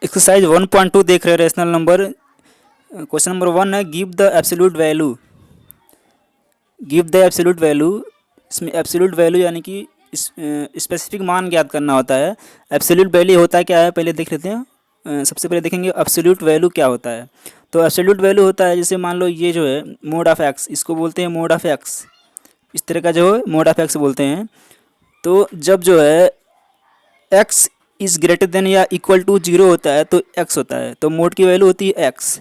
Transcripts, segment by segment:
Exercise 1.2 देख रहे हैं रेशनल नंबर। क्वेश्चन नंबर 1 है give the absolute value. Give the absolute value. इसमें एब्सोल्यूट वैल्यू यानी कि स्पेसिफिक मान ज्ञात करना होता है। एब्सोल्यूट वैल्यू होता है क्या है पहले देख लेते हैं। सबसे पहले देखेंगे एब्सोल्यूट वैल्यू क्या होता है। तो एब्सोल्यूट वैल्यू होता है जैसे मान लो ये जो है मोड ऑफ एक्स, इसको बोलते हैं मोड ऑफ एक्स। इस तरह का जो है मोड ऑफ एक्स बोलते हैं। तो जब जो है एक्स इज़ ग्रेटर देन या इक्वल टू जीरो होता है तो एक्स होता है, तो मोड की वैल्यू होती है x.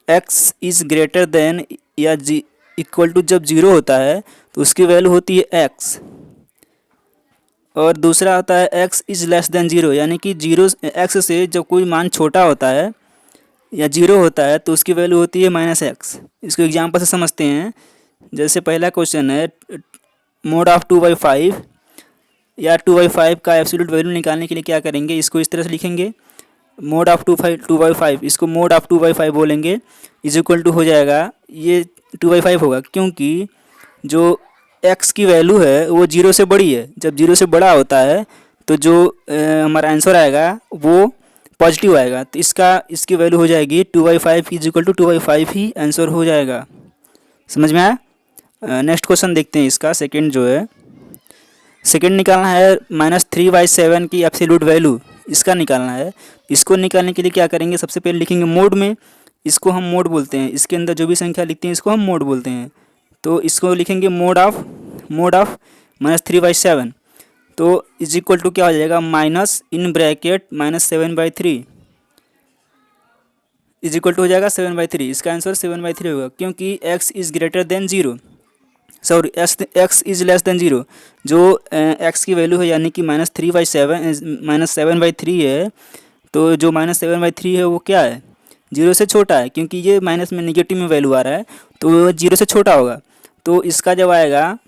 X is greater then या जी इक्वल टू जब जीरो होता है तो उसकी वैल्यू होती है एक्स। और दूसरा होता है x is less than zero, यानी कि जीरो एक्स से जब कोई मान छोटा होता है या जीरो होता है तो उसकी वैल्यू होती है माइनस एक्स। इसको एग्जाम्पल से समझते हैं। जैसे पहला क्वेश्चन है मोड ऑफ 2/5 या 2/5 का एब्सोल्यूट वैल्यू निकालने के लिए क्या करेंगे, इसको इस तरह से लिखेंगे मोड ऑफ 2/5, इसको मोड ऑफ 2/5 बोलेंगे। इज इक्वल टू हो जाएगा ये 2/5 होगा, क्योंकि जो एक्स की वैल्यू है वो जीरो से बड़ी है। जब जीरो से बड़ा होता है तो जो हमारा आंसर आएगा वो पॉजिटिव आएगा। तो इसकी वैल्यू हो जाएगी 2/5 इज इक्वल टू 2/5 ही आंसर हो जाएगा। समझ में आया। नेक्स्ट क्वेश्चन देखते हैं। इसका सेकेंड जो है, सेकेंड निकालना है -3/7 की एब्सोल्यूट वैल्यू, इसका निकालना है। इसको निकालने के लिए क्या करेंगे, सबसे पहले लिखेंगे मोड में। इसको हम मोड बोलते हैं, इसके अंदर जो भी संख्या लिखते हैं इसको हम मोड बोलते हैं। तो इसको लिखेंगे मोड ऑफ -3/7। तो इज इक्वल टू क्या हो जाएगा, minus in bracket -7/3 is equal to हो जाएगा 7/3। इसका आंसर 7/3 होगा, क्योंकि x is greater than zero, sorry x is less than zero. जो एक्स की वैल्यू है यानी कि -7/3 है। तो जो -7/3 है वो क्या है, जीरो से छोटा है, क्योंकि ये माइनस में निगेटिव में वैल्यू आ रहा है तो वो जीरो से छोटा होगा। तो इसका जब आएगा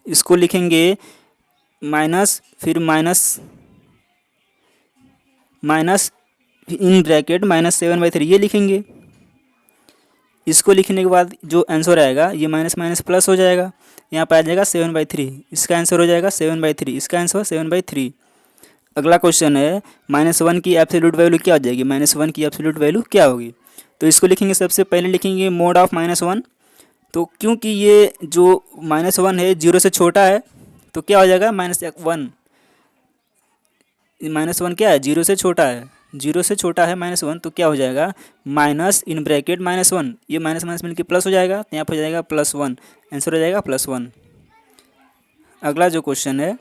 इसको लिखेंगे माइनस, फिर माइनस माइनस इन ब्रैकेट -7/3 ये लिखेंगे। इसको लिखने के बाद जो आंसर आएगा ये माइनस माइनस प्लस हो जाएगा, यहाँ पर आ जाएगा 7/3। इसका आंसर हो जाएगा 7/3, इसका आंसर 7/3। अगला क्वेश्चन है -1 की एब्सोल्यूट वैल्यू क्या हो जाएगी, -1 की एब्सोल्यूट वैल्यू क्या होगी। तो इसको लिखेंगे, सबसे पहले लिखेंगे मोड ऑफ -1। तो क्योंकि ये जो -1 है जीरो से छोटा है तो क्या हो जाएगा -1। -1 क्या है, जीरो से छोटा है, जीरो से छोटा है -1, तो क्या हो जाएगा माइनस इन ब्रैकेट -1, ये माइनस माइनस मिलकर प्लस हो जाएगा, तो यहाँ पर हो जाएगा +1, आंसर हो जाएगा +1। अगला जो क्वेश्चन है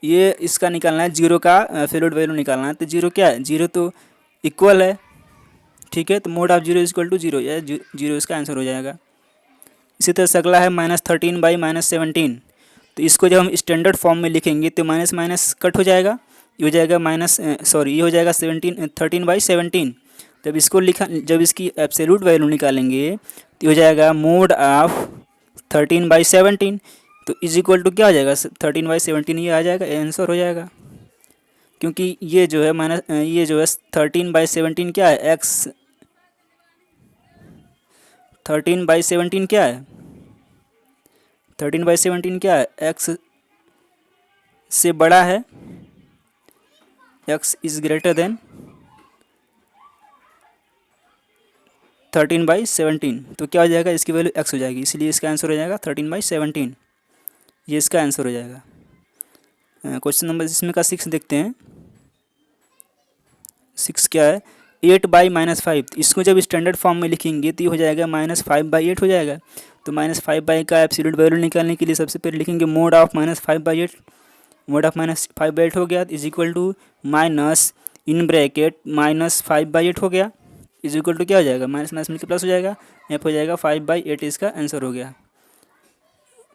ये इसका निकालना है, जीरो का एब्सोल्यूट वैल्यू निकालना है। तो जीरो क्या है, जीरो तो इक्वल है, ठीक है। तो mod of zero equal to zero, या जीरो इसका आंसर हो जाएगा। इसी तरह से अगला है -13/-17। तो इसको जब हम स्टैंडर्ड फॉर्म में लिखेंगे तो माइनस माइनस कट हो जाएगा, ये हो जाएगा ये हो जाएगा 13/17। जब इसकी एब्सोल्यूट वैल्यू निकालेंगे तो ये हो जाएगा मोड ऑफ 13/17। तो इज इक्वल टू क्या हो जाएगा 13/17, ये आ जाएगा, आंसर हो जाएगा। क्योंकि ये जो है ये जो है 13/17 क्या है, एक्स 13/17 क्या है, 13/17 क्या है, एक्स से बड़ा है, एक्स इज़ ग्रेटर देन 13/17। तो क्या हो जाएगा, इसकी वैल्यू एक्स हो जाएगी, इसलिए इसका आंसर हो जाएगा 13/17, ये इसका आंसर हो जाएगा। क्वेश्चन नंबर इसमें का 6 देखते हैं। 6 क्या है, 8/-5। इसको जब स्टैंडर्ड फॉर्म में लिखेंगे तो ये हो जाएगा -5/8 हो जाएगा। तो -5 का एब्सोल्यूट वैल्यू निकालने के लिए सबसे पहले लिखेंगे मोड ऑफ -5/8। मोड ऑफ -5/8 हो गया, is equal to minus in bracket -5/8 हो गया, इज इक्वल टू क्या हो जाएगा, माइनस माइनस मिलकर प्लस हो जाएगा, यहाँ पर हो जाएगा 5/8, इसका आंसर हो गया।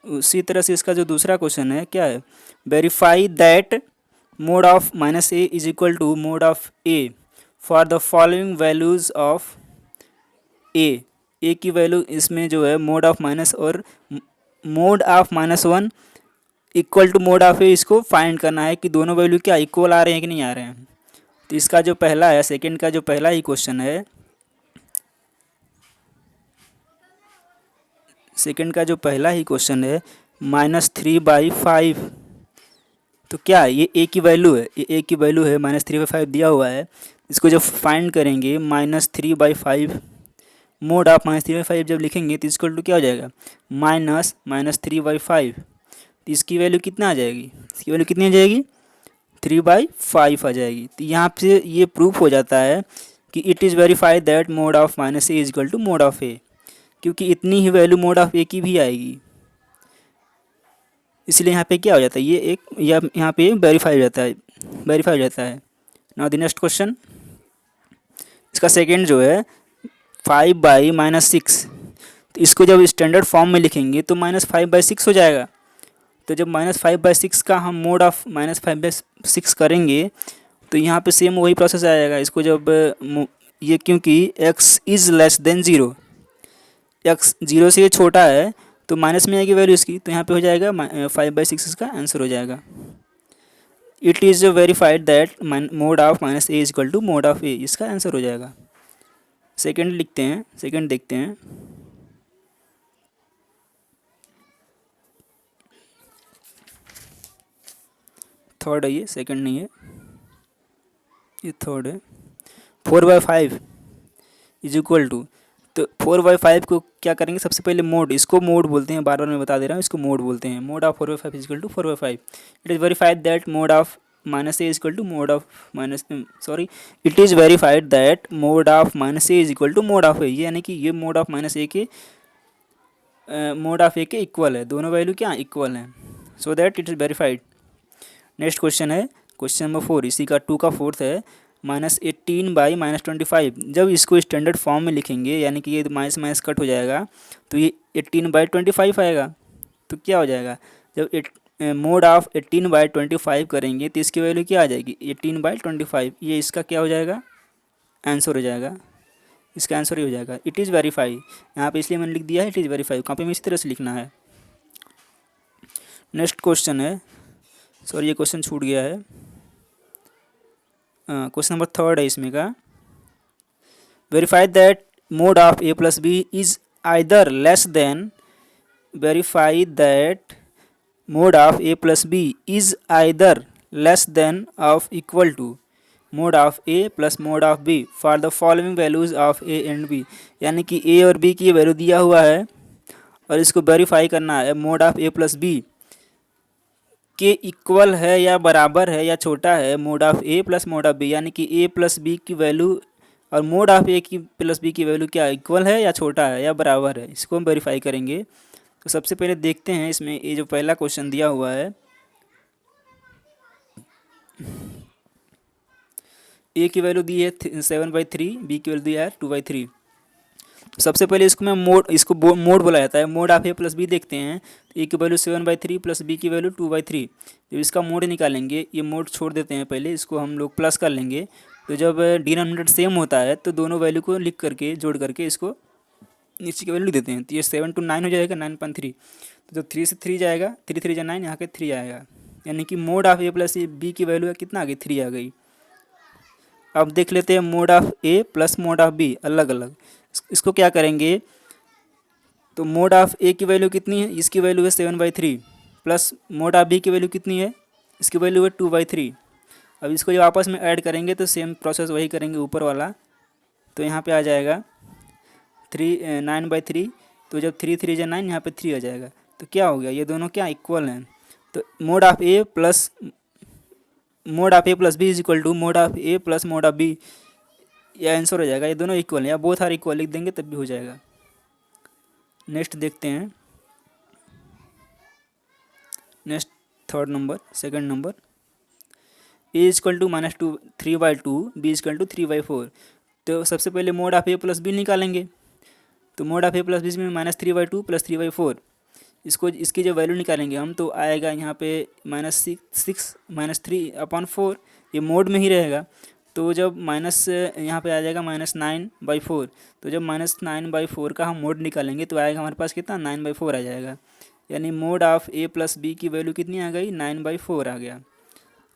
उसी तरह से इसका जो दूसरा क्वेश्चन है क्या है, verify that mod of -a is equal to mod of a for the following values of a की वैल्यू इसमें जो है मोड ऑफ माइनस और mod of -1 equal to mod of a, इसको फाइंड करना है कि दोनों वैल्यू क्या इक्वल आ रहे हैं कि नहीं आ रहे हैं। तो इसका जो पहला है, सेकंड का जो पहला ही क्वेश्चन है, सेकंड का जो पहला ही क्वेश्चन है -3/5 तो क्या ये ए की वैल्यू है, ये ए की वैल्यू है -3/5 दिया हुआ है। इसको जब फाइंड करेंगे -3/5 मोड ऑफ -3/5 जब लिखेंगे तो इसको क्या हो जाएगा -3/5। तो इसकी वैल्यू कितना आ जाएगी, इसकी वैल्यू कितनी आ जाएगी 3/5 आ जाएगी। तो यहाँ से ये प्रूफ हो जाता है कि it is verified that mod of -a is equal to mod of a, क्योंकि इतनी ही वैल्यू मोड ऑफ ए की भी आएगी। इसलिए यहाँ पे क्या हो जाता है, ये एक यहाँ पे वेरीफाई हो जाता है, वेरीफाई हो जाता है। नाउ द नेक्स्ट क्वेश्चन, इसका सेकेंड जो है 5/-6, तो इसको जब स्टैंडर्ड फॉर्म में लिखेंगे तो -5/6 हो जाएगा। तो जब -5/6 का हम मोड ऑफ -5/6 करेंगे तो यहाँ पे सेम वही प्रोसेस आएगा। इसको जब ये क्योंकि x is less then 0, x 0 से छोटा है तो माइनस में आएगी वैल्यू इसकी, तो यहाँ पे हो जाएगा 5/6 इसका आंसर हो जाएगा। It is verified that mod of -a is equal to mod of a, इसका आंसर हो जाएगा। सेकेंड लिखते हैं, सेकेंड देखते हैं। थर्ड है ये, सेकेंड नहीं है, ये थर्ड है। 4/5 इज इक्वल टू, तो 4/5 को क्या करेंगे, सबसे पहले मोड, इसको मोड बोलते हैं, बार बार मैं बता दे रहा हूँ, इसको मोड बोलते हैं। Mod of 4/5 is equal to 4/5। It is verified that mod of -a is equal to mod of it is verified that mod of -a is equal to mod of a, यानी कि ये mod of -a के mod of a के equal है, दोनों value क्या equal हैं, so that it is verified. Next question है क्वेश्चन नंबर 4, इसी का 2 का फोर्थ है -18/-25। जब इसको स्टैंडर्ड फॉर्म में लिखेंगे, यानी कि ये माइनस माइनस कट हो जाएगा तो ये 18/25 आएगा। तो क्या हो जाएगा, जब मोड ऑफ 18/25 करेंगे तो इसकी वैल्यू क्या आ जाएगी 18/25, ये इसका क्या हो जाएगा आंसर हो जाएगा, इसका आंसर ही हो जाएगा। इट इज़ वेरीफाई, यहाँ पे इसलिए मैंने लिख दिया है इट इज़ वेरीफाई, कॉपी में इसी तरह से लिखना है। नेक्स्ट क्वेश्चन है, सॉरी ये क्वेश्चन छूट गया है, क्वेश्चन नंबर 3 है इसमें का। Verify that mod of a plus B is either less than, verify that mod of a plus B is either less than of equal to mod of a plus mod of b for the following values of a and b। यानी कि a और b की value दिया हुआ है और इसको verify करना है mod of a plus b के इक्वल है या बराबर है या छोटा है mod of a plus mod of b, यानी कि a प्लस बी की वैल्यू और मोड ऑफ a की प्लस b की वैल्यू क्या इक्वल है या छोटा है या बराबर है, इसको हम वेरीफाई करेंगे। तो सबसे पहले देखते हैं इसमें ये जो पहला क्वेश्चन दिया हुआ है, a की वैल्यू दी है 7/3, b की वैल्यू दी है 2/3। सबसे पहले इसको मैं मोड बोला जाता है, mod of a plus b देखते हैं। तो a की वैल्यू 7/3 प्लस b की वैल्यू 2/3। जब इसका मोड निकालेंगे, ये मोड छोड़ देते हैं पहले, इसको हम लोग प्लस कर लेंगे। तो जब डिनोमिनेटर सेम होता है तो दोनों वैल्यू को लिख करके जोड़ करके इसको नीचे की वैल्यू देते हैं। तो ये 7 to 9 हो जाएगा 9.3। तो जब 3 से 3 जाएगा, 3 3 9, यहाँ के 3 आएगा, यानी कि mod of a plus B की वैल्यू कितना आ गई 3 आ गई। अब देख लेते हैं mod of a plus mod of b अलग अलग, इसको क्या करेंगे। तो मोड ऑफ a की वैल्यू कितनी है, इसकी वैल्यू है 7/3 प्लस मोड ऑफ b की वैल्यू कितनी है, इसकी वैल्यू है 2/3। अब इसको जब आपस में ऐड करेंगे तो सेम प्रोसेस वही करेंगे ऊपर वाला। तो यहाँ पे आ जाएगा 9/3। तो जब 3 3 9, यहाँ पे 3 आ जाएगा। तो क्या हो गया, ये दोनों क्या इक्वल हैं। तो mod of a plus B is equal to mod of a plus mod of b, यह आंसर हो जाएगा। ये दोनों इक्वल हैं, या बोथ आर इक्वल लिख देंगे तब भी हो जाएगा। नेक्स्ट देखते हैं, next third number, second number, a is equal to -3/2, b is equal to 3/4। तो सबसे पहले mod of a plus b निकालेंगे। तो mod of a plus b में -3/2 प्लस 3/4, इसकी जब वैल्यू निकालेंगे हम तो आएगा यहाँ पे -3/4, ये मोड में ही रहेगा। तो जब माइनस यहाँ पे आ जाएगा -9/4। तो जब -9/4 का हम मोड निकालेंगे तो आएगा हमारे पास कितना 9/4 आ जाएगा, यानी mod of a plus B की वैल्यू कितनी आ गई 9/4 आ गया।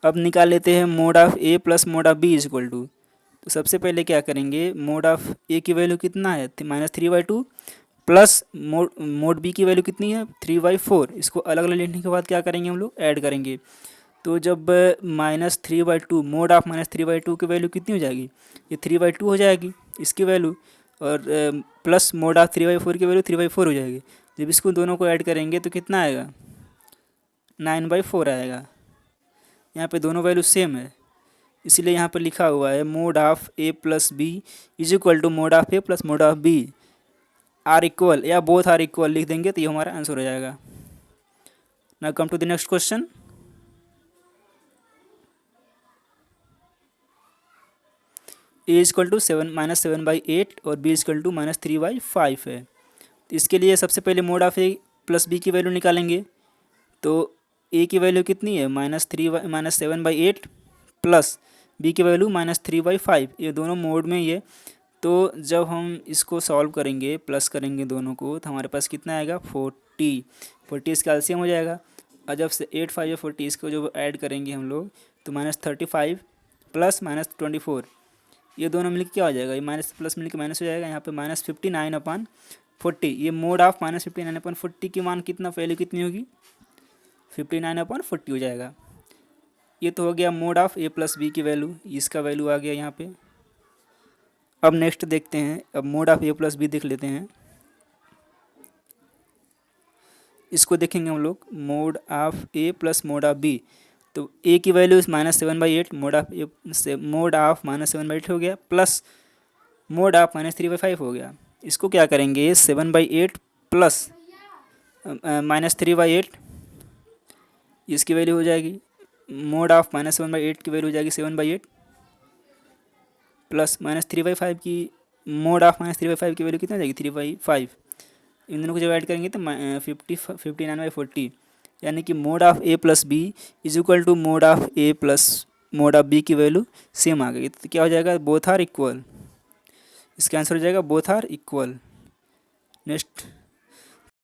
अब निकाल लेते हैं mod of a plus mod of b is equal to. तो सबसे पहले क्या करेंगे, मोड ऑफ a की वैल्यू कितना है -3/2 प्लस मोड b की वैल्यू कितनी है 3/4। इसको अलग अलग लिखने के बाद क्या करेंगे हम लोग ऐड करेंगे। तो जब -3/2 मोड ऑफ -3/2 की वैल्यू कितनी हो जाएगी, ये 3/2 हो जाएगी इसकी वैल्यू, और प्लस मोड ऑफ 3/4 की वैल्यू 3/4 हो जाएगी। जब इसको दोनों को ऐड करेंगे तो कितना आएगा, 9/4 आएगा। यहाँ पे दोनों वैल्यू सेम है, इसलिए यहाँ पर लिखा हुआ है mod of A plus B is equal to mod of A plus mod of b are equal, या बोथ आर इक्वल लिख देंगे तो ये हमारा आंसर हो जाएगा। Now come to the next question. A is equal to -7/8 और बी इजक्वल टू -3/5 है। तो इसके लिए सबसे पहले mod of A plus B की वैल्यू निकालेंगे। तो ए की वैल्यू कितनी है, -7/8 प्लस बी की वैल्यू -3/5, ये दोनों मोड में ही है। तो जब हम इसको सॉल्व करेंगे, प्लस करेंगे दोनों को, तो हमारे पास कितना आएगा, 40 इसका एलसीएम हो जाएगा। और जब से 8 5 40 इसको जो ऐड करेंगे हम लोग, तो -35 प्लस -24, ये दोनों मिलकर क्या हो जाएगा, ये माइनस प्लस मिलकर माइनस हो जाएगा। यहाँ पे -59/40, ये मोड ऑफ -59/40 की मान कितना, वैल्यू कितनी होगी, 59/40 हो जाएगा। ये तो हो गया mod of A plus B की वैल्यू, इसका वैल्यू आ गया यहाँ पे। अब नेक्स्ट देखते हैं, अब mod of A plus B देख लेते हैं। इसको देखेंगे हम लोग, mod of A plus mod of B. तो ए की वैल्यू -7/8, मोड ऑफ -7/8 हो गया, प्लस मोड ऑफ -3/5 हो गया। इसको क्या करेंगे, 7/8 प्लस -3/8, इसकी वैल्यू हो जाएगी, मोड ऑफ -7/8 की वैल्यू हो जाएगी 7/8 प्लस -3/5 की, मोड ऑफ -3/5 की वैल्यू कितना हो जाएगी, 3/5। इन दोनों को जब ऐड करेंगे तो 59/40, यानी कि mod of A plus B is equal to mod of A plus mod of B की वैल्यू सेम आ गई। तो क्या हो जाएगा, बोथ आर इक्वल, इसका आंसर हो जाएगा बोथ आर इक्वल। नेक्स्ट